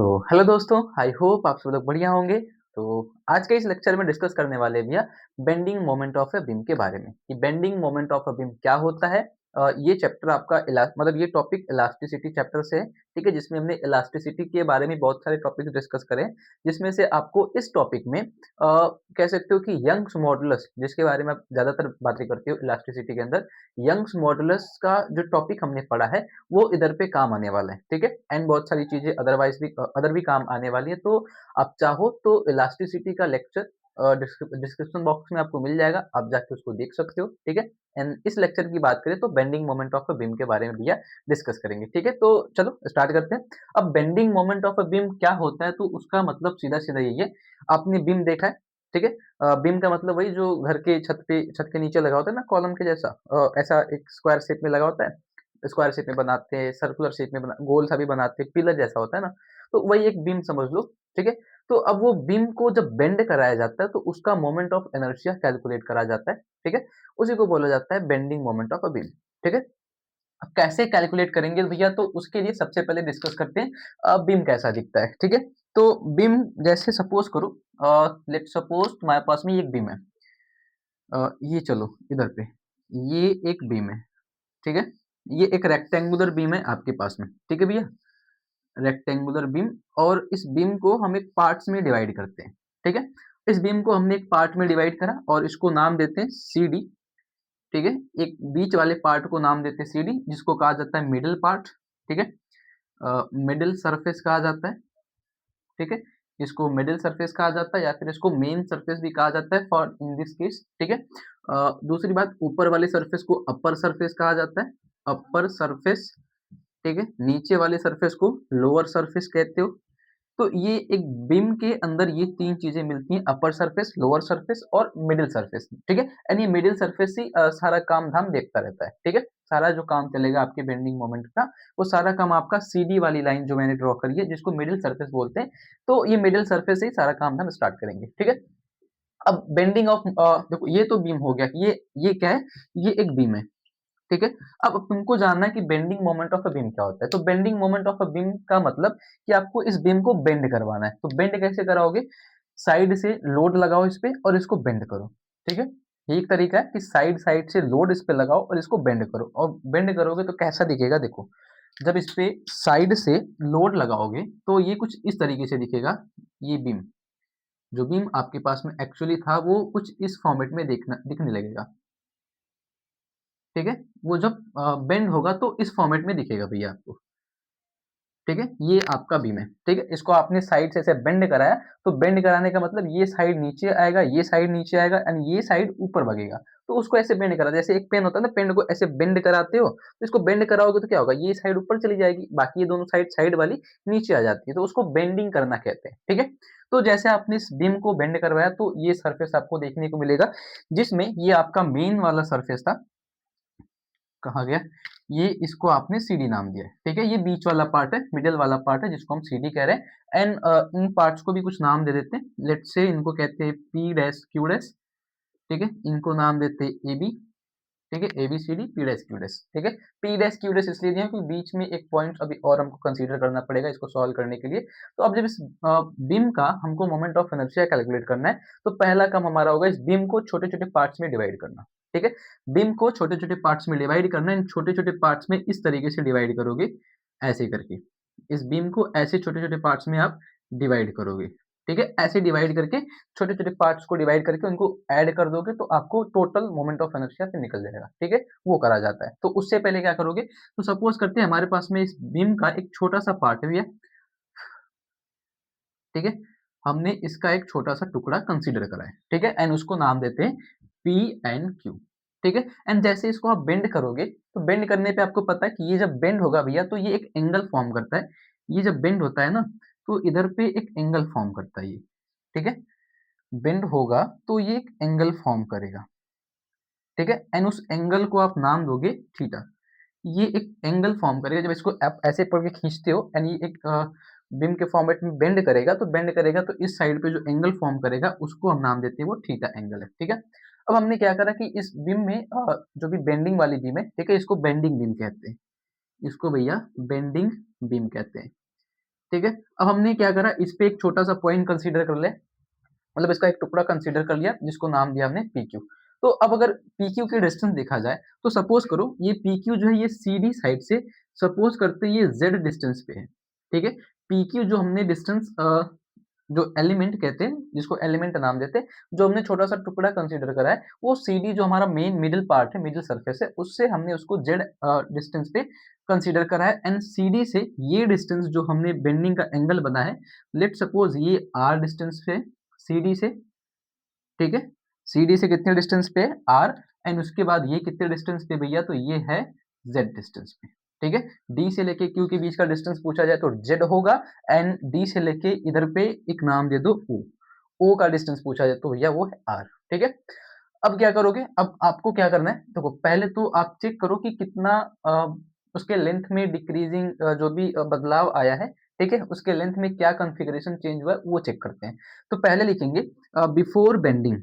तो हेलो दोस्तों, I hope आप सब लोग बढ़िया होंगे। तो आज के इस लेक्चर में डिस्कस करने वाले भैया bending moment of a beam के बारे में कि bending moment of a beam क्या होता है। ये चैप्टर आपका मतलब ये टॉपिक इलास्टिसिटी चैप्टर से है, ठीक है? जिसमें हमने इलास्टिसिटी के बारे में बहुत सारे टॉपिक्स डिस्कस करे हैं, जिसमें से आपको इस टॉपिक में कह सकते हो कि यंग्स मॉडुलस जिसके बारे में आप ज़्यादातर बातें करते हो इलास्टिसिटी के अंदर, यंग्स मॉडुलस का जो टॉपिक हमने पढ़ा है वो इधर पे काम आने वाला है, ठीक है? एंड बहुत सारी चीज़ें अदरवाइज़ भी अदर भी काम आने वाली है, तो आप चाहो तो इलास्टिसिटी का लेक्चर डिस्क्रिप्शन बॉक्स में आपको मिल जाएगा, आप जाके उसको देख सकते हो, ठीक है? एंड इस लेक्चर की बात करें तो bending moment of a beam के बारे में भैया डिस्कस करेंगे, ठीक है? तो चलो स्टार्ट करते हैं। अब bending moment of a beam क्या होता है, तो उसका मतलब सीधा-सीधा यही है, आपने बीम देखा है, ठीक है? बीम का मतलब वही जो घर के छत के नीचे लगा होता है ना कॉलम के जैसा, ऐसा एक स्क्वायर शेप में लगा होता है। स्क्वायर शेप में बनाते हैं, सर्कुलर शेप में गोल सा भी बनाते हैं, पिलर जैसा होता है ना, तो वही एक बीम समझ लो, ठीक है? तो अब वो बीम को जब बेंड कराया जाता है, तो उसका मोमेंट ऑफ इनर्शिया कैलकुलेट करा जाता है, ठीक है? उसी को बोला जाता है bending moment of a beam, ठीक है? अब कैसे कैलकुलेट करेंगे भैया, तो उसके लिए सबसे पहले डिस्कस करते हैं बीम कैसा दिखता है, ठीक है? तो बीम जैसे सपोज करो, लेट्स सपोज तुम्हारे पास में ये एक बीम है। ये चलो इधर पे, ये एक बीम है, ठीक है? ये एक रेक्टेंगुलर बीम है आपके पास में, ठीक है भैया? रेक्टेंगुलर बीम, और इस बीम को हम एक पार्ट्स में डिवाइड करते हैं, ठीक है? इस बीम को हमने एक पार्ट में डिवाइड करा और इसको नाम देते हैं सीडी, ठीक है? एक बीच वाले पार्ट को नाम देते हैं सीडी, जिसको कहा जाता है मिडल पार्ट, ठीक है? मिडल सरफेस कहा जाता है, ठीक है? इसको मिडल सरफेस कहा जाता है या फिर इसको मेन सरफेस भी कहा जाता है फॉर इन दिस केस, ठीक है? दूसरी बात, ऊपर वाले सरफेस को अपर सरफेस कहा जाता है, अपर सरफेस, ठीक है? नीचे वाले सरफेस को लोअर सरफेस कहते हो। तो ये एक बीम के अंदर ये 3 चीज़ें मिलती हैं, अपर सरफेस, लोअर सरफेस और मिडल सरफेस, ठीक है? एंड ये मिडल सरफेस ही सारा काम-धाम देखता रहता है, ठीक है? सारा जो काम चलेगा आपके बेंडिंग मोमेंट का, वो सारा काम आपका सीडी वाली लाइन जो मैंने ड्रॉ करी है, जिसको मिडल सरफेस बोलते हैं, तो ये मिडल सरफेस से ही सारा काम-धाम स्टार्ट करेंगे, ठीक है? अब बेंडिंग ऑफ देखो ये तो बीम हो गया, ये क्या है? ये एक बीम है, ठीक है? अब तुमको जानना है कि bending moment of a beam क्या होता है? तो bending moment of a beam का मतलब कि आपको इस बीम को बेंड करवाना है। तो बेंड कैसे कराओगे? साइड से लोड लगाओ इस पे और इसको बेंड करो, ठीक है? ये एक तरीका है कि साइड-साइड से लोड इस पे लगाओ और इसको बेंड करो, और बेंड करोगे तो कैसा दिखेगा देखो। जब इस पे साइड से लोड लगाओगे तो ये कुछ इस तरीके से दिखेगा, ये बीम। जो बीम आपके पास में एक्चुअली था वो कुछ इस फॉर्मेट में दिखने लगेगा, ठीक है? वो जब बेंड होगा तो इस फॉर्मेट में दिखेगा भैया आपको, ठीक है? ये आपका बीम है, ठीक है? इसको आपने साइड से ऐसे बेंड कराया, तो बेंड कराने का मतलब ये साइड नीचे आएगा, ये साइड नीचे आएगा एंड ये साइड ऊपर भगेगा। तो उसको ऐसे बेंड करा, जैसे एक पेन होता है ना, पेन को ऐसे बेंड कराते हो, तो इसको बेंड कराओगे तो क्या होगा? ये साइड ऊपर चली जाएगी, बाकी ये दोनों साइड साइड वाली नीचे आ जाती है, तो उसको बेंडिंग करना कहते हैं, ठीक है? तो जैसे आपने इस बीम को बेंड करवाया, तो ये सरफेस आपको देखने को मिलेगा, जिसमें ये आपका मेन वाला सरफेस था, कहाँ गया? ये इसको आपने सीडी नाम दिया है, ठीक है? ये बीच वाला पार्ट है, मिडल वाला पार्ट है जिसको हम सीडी कह रहे हैं एंड इन पार्ट्स को भी कुछ नाम दे देते हैं। लेट्स से इनको कहते हैं पी डैश क्यू डैश, ठीक है? इनको नाम देते हैं एबी, ठीक है? A B C D, P dash Q dash, ठीक है? पी डैश क्यू डैश इसलिए दिया है क्योंकि बीच में एक पॉइंट अभी और हमको कंसीडर करना पड़ेगा इसको सॉल्व करने के लिए। तो अब जब इस बीम का हमको मोमेंट ऑफ इनर्शिया कैलकुलेट करना है, तो पहला काम हमारा होगा इस बीम को छोटे-छोटे पार्ट्स में डिवाइड करना, ठीक है? बीम को छोटे-छोटे पार्ट्स में डिवाइड करना है, इन छोटे-छोटे पार्ट्स में इस तरीके से डिवाइड करोगे, ऐसे करके। इस बीम को ऐसे छोटे-छोटे पार्ट्स में आप डिवाइड करोगे, ठीक है? ऐसे डिवाइड करके छोटे-छोटे पार्ट्स को डिवाइड करके उनको ऐड कर दोगे तो आपको टोटल मोमेंट ऑफ इनर्शिया फिर निकल जाएगा, ठीक है? वो करा जाता है। तो उससे पहले क्या करोगे? तो सपोज़ करते हैं हमारे पास में इस बीम का एक छोटा-सा पार्ट है भैया, ठीक है? हमने इसका एक छोटा-सा टुकड़ा कंसीडर करा है, ठीक है? एंड उसको नाम देते हैं पी एंड क्यू, ठीक है? एंड जैसे इसको आप बेंड करोगे, तो बेंड करने पे आपको पता है कि ये जब बेंड होगा भैया, तो ये एक एंगल फ़ॉर्म करता है। ये जब बेंड होता है ना, तो इधर पे एक एंगल फ़ॉर्म करता है ये, ठीक है? बेंड होगा तो ये एक एंगल फ़ॉर्म करेगा, ठीक है? एंड उस एंगल को आप नाम दोगे थीटा। ये एक एंगल फ़ॉर्म करेगा, जब इसको आप ऐसे पकड़ के खींचते हो एंड ये एक बीम के फॉर्मेट में बेंड करेगा तो इस साइड पे जो एंगल फ़ॉर्म करेगा उसको हम नाम देते हैं वो थीटा एंगल है, ठीक है? अब हमने क्या करा कि इस बीम में जो भी बेंडिंग वाली बीम है, ठीक है? इसको बेंडिंग बीम कहते हैं। इसको भैया बेंडिंग बीम कहते हैं, ठीक है? अब हमने क्या करा, इस पे एक छोटा-सा पॉइंट कंसीडर कर ले, मतलब इसका एक टुकड़ा कंसीडर कर लिया जिसको नाम दिया हमने पी क्यू। तो अब अगर पी क्यू की डिस्टेंस देखा जाए तो सपोज करो ये पी क्यू जो है ये सी डी साइड से सपोज करते हैं ये जेड डिस्टेंस पे है, ठीक है? पी क्यू जो हमने डिस्टेंस जो एलिमेंट कहते हैं, जिसको एलिमेंट नाम देते हैं, जो हमने छोटा-सा टुकड़ा कंसीडर करा है, वो सीडी जो हमारा मेन मिडल पार्ट है, मिडल सरफेस है, उससे हमने उसको जेड डिस्टेंस पे कंसीडर करा है एंड सीडी से ये डिस्टेंस जो हमने बेंडिंग का एंगल बना है, लेट्स सपोज ये आर डिस्टेंस पे सीडी से, ठीक है? सीडी से कितने डिस्टेंस पे है? आर एंड उसके बाद ये कितने डिस्टेंस पे भैया? तो ये है जेड डिस्टेंस पे, ठीक है? डी से लेके क्यू के बीच का डिस्टेंस पूछा जाए तो जेड होगा एंड डी से लेके इधर पे एक नाम दे दो ओ। ओ का डिस्टेंस पूछा जाए तो भैया वो है आर, ठीक है? अब क्या करोगे? अब आपको क्या करना है? देखो पहले तो आप चेक करो कि कितना उसके लेंथ में डिक्रीजिंग जो भी बदलाव आया है, ठीक है? उसके लेंथ में क्या कॉन्फ़िगरेशन चेंज हुआ है, वो चेक करते हैं। तो पहले लिखेंगे बिफोर बेंडिंग,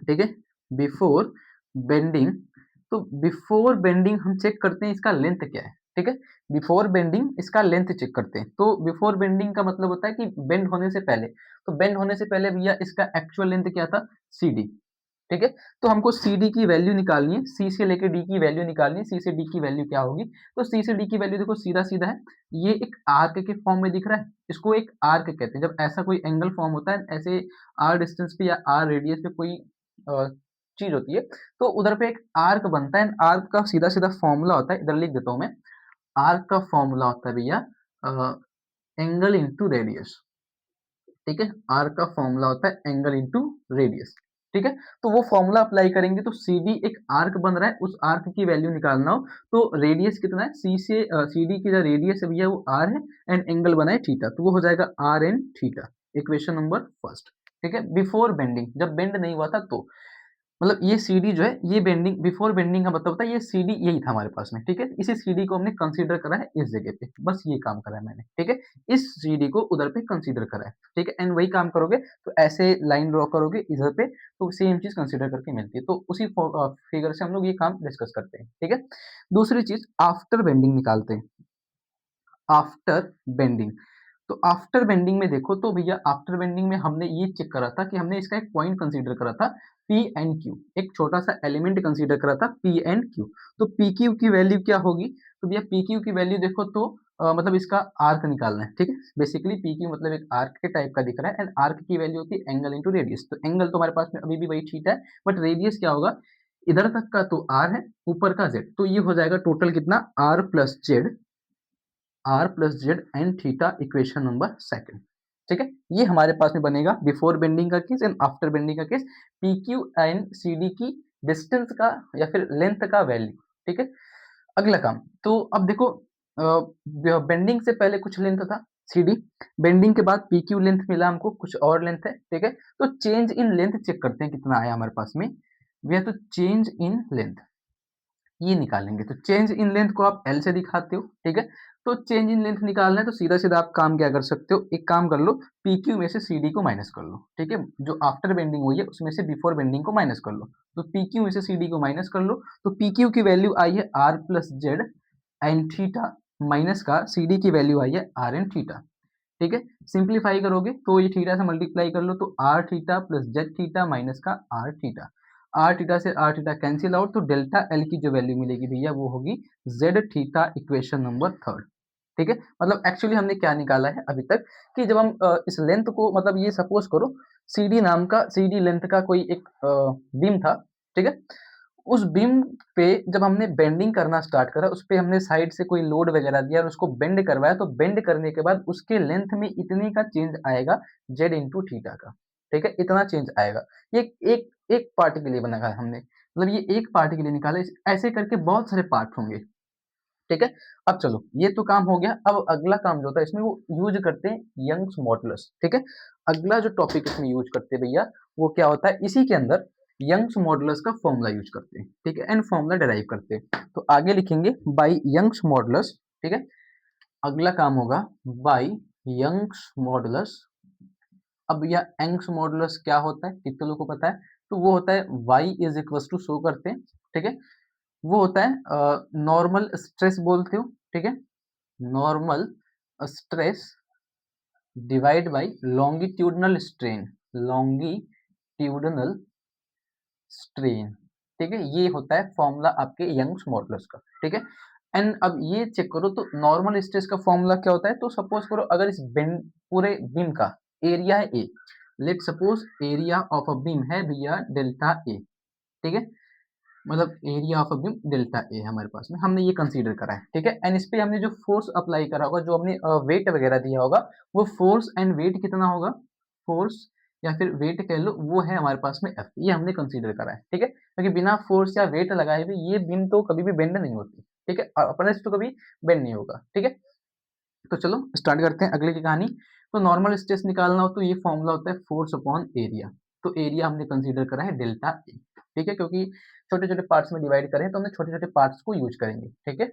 ठीक है? बिफोर बेंडिंग, तो बिफोर बेंडिंग हम चेक करते हैं इसका लेंथ क्या है, ठीक है? बिफोर बेंडिंग इसका लेंथ चेक करते हैं। तो बिफोर बेंडिंग का मतलब होता है कि बेंड होने से पहले। तो बेंड होने से पहले भैया इसका एक्चुअल लेंथ क्या था? सीडी, ठीक है? तो हमको सीडी की वैल्यू निकालनी है, सी से लेके डी की वैल्यू निकालनी है, सी से डी की वैल्यू क्या होगी? तो सी से डी की वैल्यू देखो सीधा-सीधा है, ये एक आर्क के फॉर्म में दिख रहा है, इसको एक आर्क कहते हैं। जब ऐसा कोई एंगल फॉर्म होता है, ऐसे आर डिस्टेंस पे या आर रेडियस पे कोई अ, चीज़ होती है, तो उधर पे एक आर्क बनता है एंड आर्क का सीधा-सीधा फॉर्मूला होता है, इधर लिख देता हूँ मैं। आर्क का फॉर्मूला होता है भैया एंगल इंटू रेडियस, ठीक है? आर्क का फॉर्मूला होता है एंगल इंटू रेडियस, ठीक है? तो वो फॉर्मूला अप्लाई करेंगे तो सीडी एक आर्क बन रहा है, उस आर्क की वैल्यू निकालना हो तो रेडियस कितना है? सी से सीडी की जो रेडियस है भैया वो आर है एंड एंगल बना है थीटा, तो वो हो जाएगा R N theta, equation number first, ठीक है? बिफोर बेंडिंग, जब बेंड नहीं हुआ था तो। मतलब ये सीडी जो है, ये बेंडिंग बिफोर बेंडिंग का मतलब होता है ये सीडी यही था हमारे पास में, ठीक है? इसी सीडी को हमने कंसीडर करा है इस जगह पे, बस ये काम करा है मैंने, ठीक है? इस सीडी को उधर पे कंसीडर करा है, ठीक है? एंड वही काम करोगे तो ऐसे लाइन ड्रॉ करोगे इधर पे तो सेम चीज़ कंसीडर करके मिलती है। तो उसी फिगर से हम लोग ये काम डिस्कस करते हैं, ठीक है? दूसरी चीज़ आफ्टर बेंडिंग निकालते हैं, आफ्टर बेंडिंग। तो आफ्टर बेंडिंग में देखो तो भैया आफ्टर बेंडिंग में हमने ये चेक करा था कि हमने इसका एक पॉइंट कंसीडर करा था पी एंड क्यू, एक छोटा सा एलिमेंट कंसीडर करा था पी एंड क्यू। तो पी क्यू की वैल्यू क्या होगी? तो भैया पी क्यू की वैल्यू देखो तो मतलब इसका आर्क निकालना है, ठीक है? बेसिकली पी क्यू मतलब एक आर्क के टाइप का दिख रहा है एंड आर्क की वैल्यू होती है एंगल इंटू रेडियस। तो एंगल तो हमारे पास में अभी भी वही थीटा है बट रेडियस क्या होगा? इधर तक का तो आर है, ऊपर का जेड, तो ये हो जाएगा टोटल कितना? R plus Z, R plus Z and theta, equation number second, ठीक है? ये हमारे पास में बनेगा बिफोर बेंडिंग का केस एंड आफ्टर बेंडिंग का case, P Q and C D की डिस्टेंस का या फिर लेंथ का वैल्यू, ठीक है? अगला काम, तो अब देखो बेंडिंग से पहले कुछ लेंथ था सी डी, बेंडिंग के बाद पी क्यू लेंथ मिला हमको, कुछ और लेंथ है, ठीक है? तो चेंज इन लेंथ चेक करते हैं कितना आया हमारे पास में। We have to change in length, ये निकालेंगे। तो चेंज इन लेंथ को आप एल से दिखाते हो, ठीक है? तो चेंज इन लेंथ निकालना है तो सीधा-सीधा आप काम क्या कर सकते हो, एक काम कर लो, पीक्यू में से सीडी को माइनस कर लो, ठीक है? जो आफ्टर बेंडिंग हुई है उसमें से बिफोर बेंडिंग को माइनस कर लो। तो पीक्यू में से सीडी को माइनस कर लो, तो पीक्यू की वैल्यू आई है R plus Z and theta, minus का सीडी की वैल्यू आई है आर एंड थीटा, ठीक है? सिंप्लीफाई करोगे तो ये थीटा से मल्टीप्लाई कर लो तो R theta plus Z theta minus का आर थीटा। आर थीटा से आर थीटा कैंसल आउट तो डेल्टा एल की जो वैल्यू मिलेगी भैया वो होगी Z theta, equation number third, ठीक है? मतलब एक्चुअली हमने क्या निकाला है अभी तक कि जब हम इस लेंथ को मतलब ये सपोज करो सीडी नाम का सीडी लेंथ का कोई एक बीम था, ठीक है? उस बीम पे जब हमने बेंडिंग करना स्टार्ट करा, उस पे हमने साइड से कोई लोड वगैरह दिया और उसको बेंड करवाया, तो बेंड करने के बाद उसके लेंथ में इतने का चेंज आएगा जेड इंटू थीटा का, ठीक है? इतना चेंज आएगा। ये एक एक पार्ट के लिए बनाया हमने, मतलब ये एक पार्ट के लिए निकाला, ऐसे करके बहुत सारे पार्ट होंगे, ठीक है? अब चलो ये तो काम हो गया, अब अगला काम जो होता है इसमें वो यूज़ करते हैं यंग्स मॉडुलस, ठीक है? अगला जो टॉपिक इसमें यूज़ करते हैं भैया, वो क्या होता है इसी के अंदर यंग्स मॉडुलस का फॉर्मूला यूज़ करते हैं, ठीक है? एंड फॉर्मूला डिराइव करते हैं। तो आगे लिखेंगे बाय यंग्स मॉडुलस, ठीक है? अगला काम होगा बाय यंग्स मॉडुलस। अब भैया यंग्स मॉडुलस क्या होता है? कितने लोगों को पता है? तो वो होता है y is equals to show करते हैं, ठीक है? वो होता है नॉर्मल स्ट्रेस बोलते हो, ठीक है? Normal stress divide by longitudinal strain, longitudinal strain, ठीक है। ये होता है फॉर्मूला आपके यंग्स मॉडुलस का, ठीक है। एंड अब ये चेक करो तो नॉर्मल स्ट्रेस का फॉर्मूला क्या होता है। तो सपोज करो अगर इस बेंड पूरे बीम का एरिया है A, let suppose area of a beam है भैया डेल्टा ए, ठीक है। मतलब area of a beam delta A हमारे पास में, हमने ये कंसीडर करा है, ठीक है। एंड इस पे हमने जो फोर्स अप्लाई करा होगा, जो हमने वेट वगैरह दिया होगा, वो फोर्स एंड वेट कितना होगा, फोर्स या फिर वेट कह लो, वो है हमारे पास में एफ, ये हमने कंसीडर करा है, ठीक है। क्योंकि बिना फोर्स या वेट लगाए भी ये बीम तो कभी भी बेंड नहीं होती, ठीक है, और अपने से तो कभी बेंड नहीं होगा, ठीक है। तो चलो स्टार्ट करते हैं अगले की कहानी। तो नॉर्मल स्ट्रेस निकालना हो तो ये फॉर्मूला होता है फोर्स अपॉन एरिया। तो एरिया हमने कंसीडर करा है डेल्टा ए, ठीक है, क्योंकि छोटे छोटे पार्ट्स में डिवाइड करें तो हमने छोटे छोटे पार्ट्स को यूज करेंगे, ठीक है।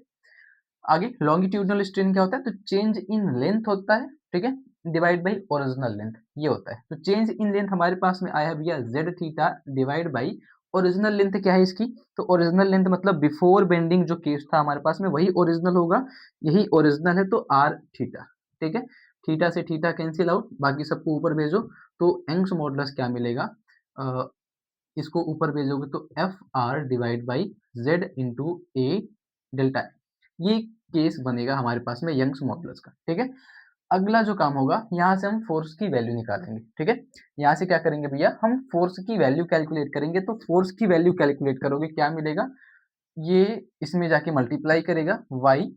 आगे लॉन्गिट्यूडनल स्ट्रेन क्या होता है, तो चेंज इन लेंथ होता है, ठीक है, डिवाइड बाई ओरिजिनल लेंथ, ये होता है। तो चेंज इन लेंथ हमारे पास में आया भैया Z theta divide by original length क्या है इसकी, तो ओरिजिनल लेंथ मतलब बिफोर बेंडिंग जो केस था हमारे पास में वही ओरिजिनल होगा, यही ओरिजिनल है, तो आर थीटा, ठीक है। थीटा से थीटा कैंसिल आउट, बाकी सबको ऊपर भेजो, तो यंग्स मॉडुलस क्या मिलेगा, अ, इसको ऊपर भेजोगे तो F R divide by Z into A delta, ये केस बनेगा हमारे पास में यंग्स मॉडुलस का, ठीक है। अगला जो काम होगा, यहाँ से हम फोर्स की वैल्यू निकालेंगे, ठीक है। यहाँ से क्या करेंगे भैया, हम फोर्स की वैल्यू कैलकुलेट करेंगे। तो फोर्स की वैल्यू कैलकुलेट करोगे क्या मिलेगा, ये इसमें जाके मल्टीप्लाई करेगा Y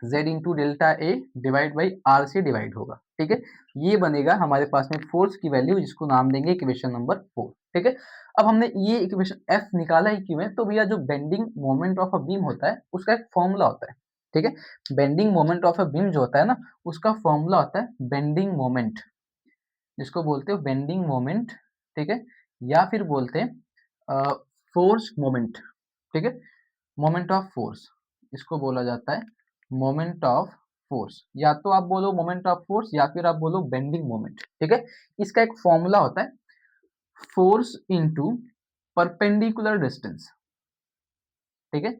Z into delta A divide by R से डिवाइड होगा, ठीक है। ये बनेगा हमारे पास में फोर्स की वैल्यू, जिसको नाम देंगे इक्वेशन नंबर 4, ठीक है। अब हमने ये इक्वेशन एफ निकाला ही क्यों है, तो भैया जो bending moment of a beam होता है उसका एक फॉर्मूला होता है, ठीक है। Bending moment of a beam जो होता है ना, उसका फॉर्मूला होता है बेंडिंग मोमेंट, जिसको बोलते हो बेंडिंग मोमेंट, ठीक है, या फिर बोलते हैं फोर्स मोमेंट, ठीक है, मोमेंट ऑफ फोर्स, इसको बोला जाता है मोमेंट ऑफ फोर्स। या तो आप बोलो मोमेंट ऑफ फोर्स या फिर आप बोलो बेंडिंग मोमेंट, ठीक है। इसका एक फॉर्मूला होता है फोर्स इनटू परपेंडिकुलर डिस्टेंस, ठीक है।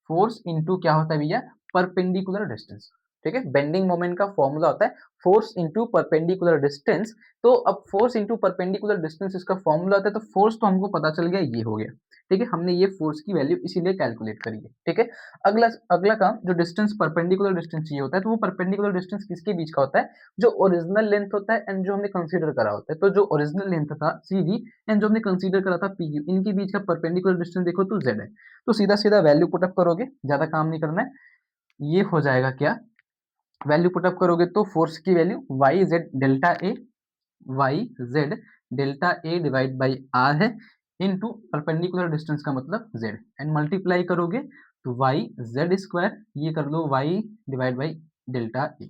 फोर्स इनटू क्या होता है भैया, परपेंडिकुलर डिस्टेंस, ठीक है। बेंडिंग मोमेंट का फॉर्मूला होता है फोर्स इनटू परपेंडिकुलर डिस्टेंस। तो अब फोर्स इनटू परपेंडिकुलर डिस्टेंस इसका फॉर्मूला होता है, तो फोर्स तो हमको पता चल गया, ये हो गया, ठीक है। हमने ये फोर्स की वैल्यू इसीलिए कैलकुलेट करी है, ठीक है। अगला अगला काम, जो डिस्टेंस परपेंडिकुलर डिस्टेंस चाहिए होता है, तो वो परपेंडिकुलर डिस्टेंस किसके बीच का होता है, जो ओरिजिनल लेंथ होता है एंड जो हमने कंसीडर करा होता है। तो जो ओरिजिनल लेंथ था सीधी एंड जो हमने कंसीडर करा था पी क्यू, इनके बीच का परपेंडिकुलर डिस्टेंस देखो तो जेड है। तो सीधा सीधा वैल्यू पुटअप करोगे, ज्यादा काम नहीं करना है। ये हो जाएगा क्या, वैल्यू पुटअप करोगे तो फोर्स की value Y Z delta A, Y Z delta A divide by R है, इनटू परपेंडिकुलर डिस्टेंस का मतलब जेड, एंड मल्टीप्लाई करोगे तो वाई जेड स्क्वायर, ये कर लो Y divide by delta A,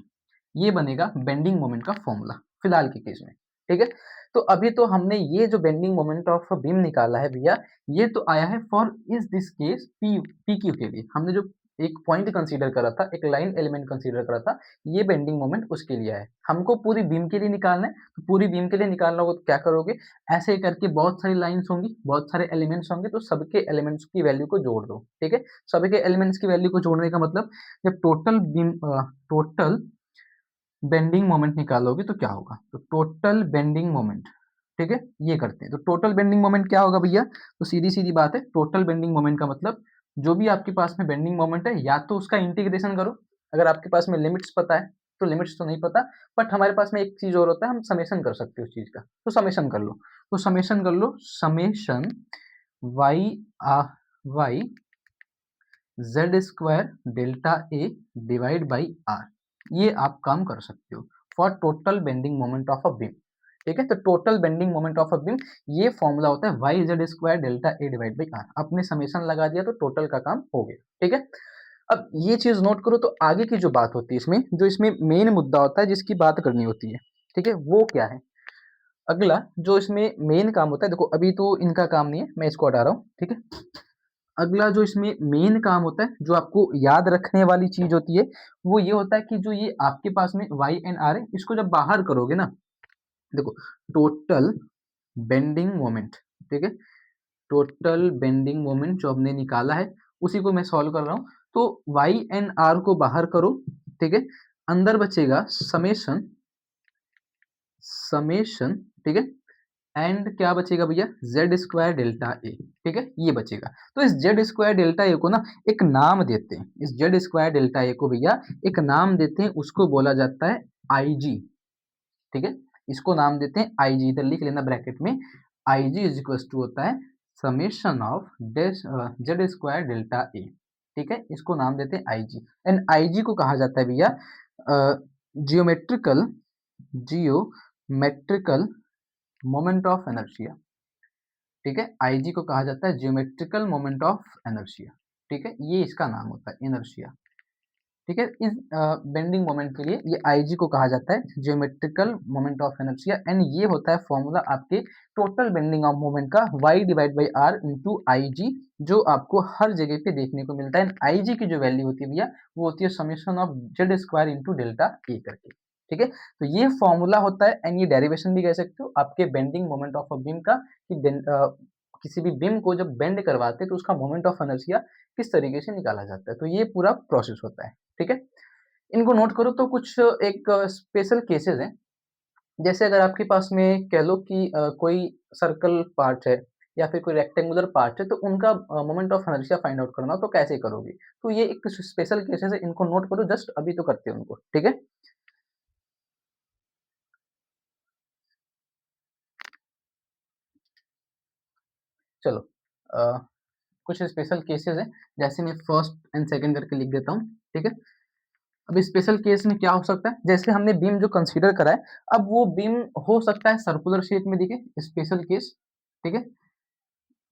ये बनेगा बेंडिंग मोमेंट का फॉर्मूला फिलहाल के केस में, ठीक है। तो अभी तो हमने ये जो बेंडिंग मोमेंट ऑफ बीम निकाला है भैया, ये तो आया है फॉर इस this case P P Q के लिए। हमने जो एक पॉइंट कंसीडर करा था, एक लाइन एलिमेंट कंसीडर करा था, ये बेंडिंग मोमेंट उसके लिए है। हमको पूरी बीम के लिए निकालना है, तो पूरी बीम के लिए निकालना होगा तो क्या करोगे, ऐसे करके बहुत सारी लाइंस होंगी, बहुत सारे एलिमेंट्स होंगे, तो सबके एलिमेंट्स की वैल्यू को जोड़ दो, ठीक है। सबके एलिमेंट्स की वैल्यू को जोड़ने का मतलब, जब total beam total bending moment निकालोगे तो क्या होगा, तो टोटल बेंडिंग मोमेंट, ठीक है, ये करते हैं। तो टोटल बेंडिंग मोमेंट क्या होगा भैया, तो सीधी सीधी बात है, टोटल बेंडिंग मोमेंट का मतलब जो भी आपके पास में बेंडिंग मोमेंट है, या तो उसका इंटीग्रेशन करो, अगर आपके पास में लिमिट्स पता है, तो लिमिट्स तो नहीं पता, बट हमारे पास में एक चीज और होता है, हम समेशन कर सकते हैं उस चीज का, तो समेशन कर लो। तो समेशन कर लो, summation Y Y Z square delta A divide by R, ये आप काम कर सकते हो for total bending moment of a beam, ठीक है। तो total bending moment of a beam, ये फॉर्मूला होता है Y Z square delta A divide by R. आपने समेशन लगा दिया तो टोटल का काम हो गया, ठीक है। अब ये चीज नोट करो, तो आगे की जो बात होती है इसमें, जो इसमें मेन मुद्दा होता है जिसकी बात करनी होती है, ठीक है, वो क्या है। अगला जो इसमें मेन काम होता है, देखो अभी तो इनका काम नहीं है, मैं इसको हटा रहा हूँ, ठीक है। अगला जो इसमें मेन काम होता है, जो आपको याद रखने वाली चीज होती है, वो ये होता है कि जो ये आपके पास में y एंड r है, इसको जब बाहर करोगे ना, देखो टोटल बेंडिंग मोमेंट, ठीक है, टोटल बेंडिंग मोमेंट जो हमने निकाला है उसी को मैं सॉल्व कर रहा हूँ। तो y एंड r को बाहर करो, ठीक है, अंदर बचेगा समेशन समेशन, ठीक है, एंड क्या बचेगा भैया, जेड स्क्वायर डेल्टा ए, ठीक है, ये बचेगा। तो इस जेड स्क्वायर डेल्टा ए को ना एक नाम देते हैं, इस जेड स्क्वायर डेल्टा ए को भैया एक नाम देते हैं, उसको बोला जाता है आईजी, ठीक है, इसको नाम देते हैं आईजी, इधर लिख लेना ब्रैकेट में, आईजी इज इक्वल टू होता है summation of Z square delta A, ठीक है, इसको नाम देते हैं आईजी। एंड आईजी को कहा जाता है भैया geometrical geometrical moment of inertia, ठीक है, आईजी को कहा जाता है जियोमेट्रिकल मोमेंट ऑफ इनर्शिया, ठीक है, ये इसका नाम होता है इनर्शिया, ठीक है। इस बेंडिंग मोमेंट के लिए ये आईजी को कहा जाता है geometrical moment of inertia, and ये होता है फॉर्मूला आपके टोटल बेंडिंग ऑफ मोमेंट का, y divide by R into I G, जो आपको हर जगह पे देखने को मिलता है। आई जी की जो वैल्यू होती है भैया वो होती है summation of Z square into delta A करके, ठीक है। तो ये फॉर्मूला होता है, एंड ये डेरिवेशन भी कह सकते हो आपके bending moment of a beam का, कि किसी भी बीम को जब बेंड करवाते हैं तो उसका मोमेंट ऑफ इनर्शिया किस तरीके से निकाला जाता है, तो ये पूरा प्रोसेस होता है, ठीक है। इनको नोट करो तो कुछ एक स्पेशल केसेस हैं, जैसे अगर आपके पास में कह लो कि कोई सर्कल पार्ट है या फिर कोई रेक्टेंगुलर पार्ट है, तो उनका moment of inertia find out करना हो तो कैसे करोगे? तो ये एक स्पेशल केसेस है, इनको नोट करो, जस्ट अभी तो करते हैं उनको, ठीक है? चलो कुछ स्पेशल केसेस हैं, जैसे मैं फर्स्ट एंड सेकंड करके लिख देता हूँ, ठीक है? अब स्पेशल केस में क्या हो सकता है, जैसे हमने बीम जो कंसीडर करा है, अब वो बीम हो सकता है सर्कुलर शेप में दिखे, स्पेशल केस, ठीक है,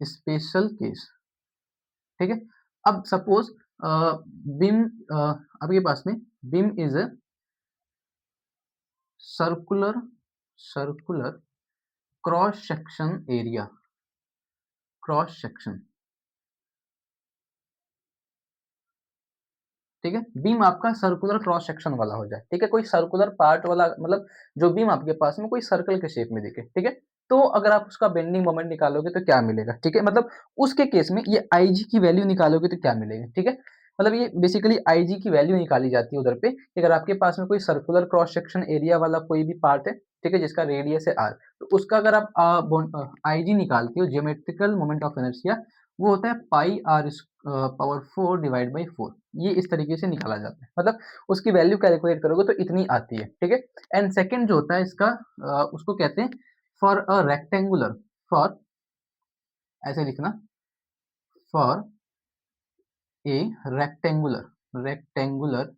स्पेशल केस, ठीक है। अब सपोज बीम आपके पास में beam is a circular circular cross section area, cross section, ठीक है, बीम आपका सर्कुलर क्रॉस सेक्शन वाला हो जाए, ठीक है, कोई सर्कुलर पार्ट वाला, मतलब जो बीम आपके पास में कोई सर्कल के शेप में दिखे, ठीक है। तो अगर आप उसका बेंडिंग मोमेंट निकालोगे तो क्या मिलेगा, ठीक है, मतलब उसके केस में ये आईजी की वैल्यू निकालोगे तो क्या मिलेगा, ठीक है। मतलब ये बेसिकली आईजी की वैल्यू निकाली जाती है उधर पे कि अगर आपके पास में कोई सर्कुलर क्रॉस सेक्शन एरिया वाला कोई भी पार्ट है, ठीक है, जिसका रेडियस है आर, तो उसका अगर आप आईजी निकालते हो, जियोमेट्रिकल मोमेंट ऑफ इनर्शिया, वो होता है पाई आर पावर 4 डिवाइड बाई 4, ये इस तरीके से निकाला जाता है, मतलब उसकी वैल्यू कैलकुलेट करोगे तो इतनी आती है, ठीक है। एंड सेकंड जो होता है इसका उसको कहते हैं फॉर अ रेक्टेंगुलर, फॉर, ऐसे लिखना, फॉर ए रेक्टेंगुलर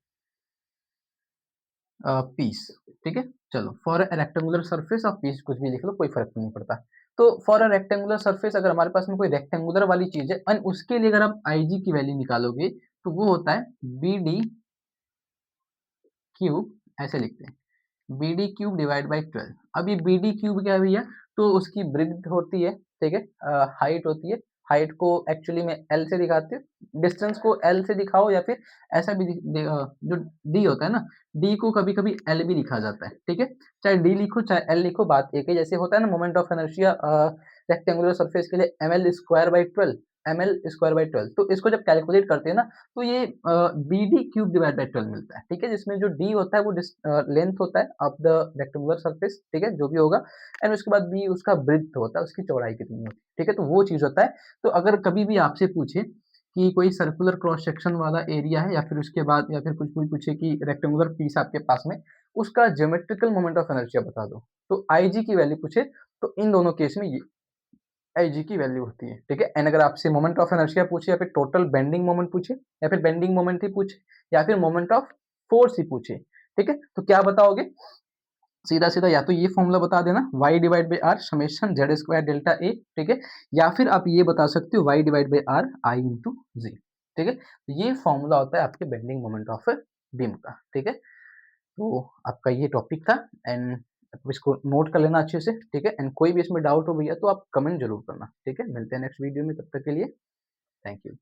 पीस, ठीक है। चलो for a rectangular surface of peace, कुछ भी लिख लो, कोई फर्क नहीं पड़ता। तो फॉर अ रेक्टेंगुलर सरफेस अगर हमारे पास में कोई रेक्टेंगुलर वाली चीज है एंड उसके लिए अगर आप आईजी की वैल्यू निकालोगे तो वो होता है बी डी क्यूब, ऐसे लिखते हैं B D cube divide by 12। अब ये बी डी क्यूब क्या है भैया, तो उसकी ब्रेड्थ होती है, ठीक है, हाइट होती है, हाइट को एक्चुअली में एल से दिखाते हैं, डिस्टेंस को एल से दिखाओ या फिर ऐसा भी जो डी होता है ना, डी को कभी कभी एल भी लिखा जाता है, ठीक है, चाहे डी लिखो चाहे एल लिखो, बात एक है। जैसे होता है ना moment of inertia rectangular surface के लिए M L square by 12, M L square by 12, तो इसको जब कैलकुलेट करते हैं ना तो ये B D cube divide by 12 मिलता है, ठीक है, जिसमें जो डी होता है वो लेंथ होता है ऑफ द रेक्टेंगुलर सरफेस, ठीक है, जो भी होगा, एंड उसके बाद बी उसका ब्रेड्थ होता है, उसकी चौड़ाई कितनी होती है, ठीक है, तो वो चीज होता है। तो अगर कभी भी आपसे पूछे कि कोई सर्कुलर क्रॉस सेक्शन वाला एरिया है, या फिर उसके बाद या फिर कुछ कोई पूछे कि रेक्टेंगुलर पीस आपके पास में, उसका ज्योमेट्रिकल मोमेंट ऑफ इनर्शिया बता दो, तो आईजी की वैल्यू पूछे, तो इन दोनों केस में ये आईजी की वैल्यू होती है, ठीक है। एंड अगर आपसे मोमेंट ऑफ इनर्शिया पूछे या फिर टोटल बेंडिंग मोमेंट पूछे या फिर बेंडिंग मोमेंट ही पूछे या फिर मोमेंट ऑफ फोर्स ही पूछे, ठीक है, तो क्या बताओगे, सीधा सीधा या तो ये फॉर्मूला बता देना y divide by R summation Z square delta A, ठीक है, या फिर आप ये बता सकते हो y divide by R I into G, ठीक है, तो ये फॉर्मूला होता है आपके बेंडिंग मोमेंट ऑफ बीम का, ठीक है। तो आपका ये टॉपिक था, एंड आप इसको नोट कर लेना अच्छे से, ठीक है, एंड कोई भी इसमें डाउट हो भैया तो आप कमेंट जरूर करना, ठीक है, मिलते हैं नेक्स्ट वीडियो में, तब तक के लिए थैंक यू।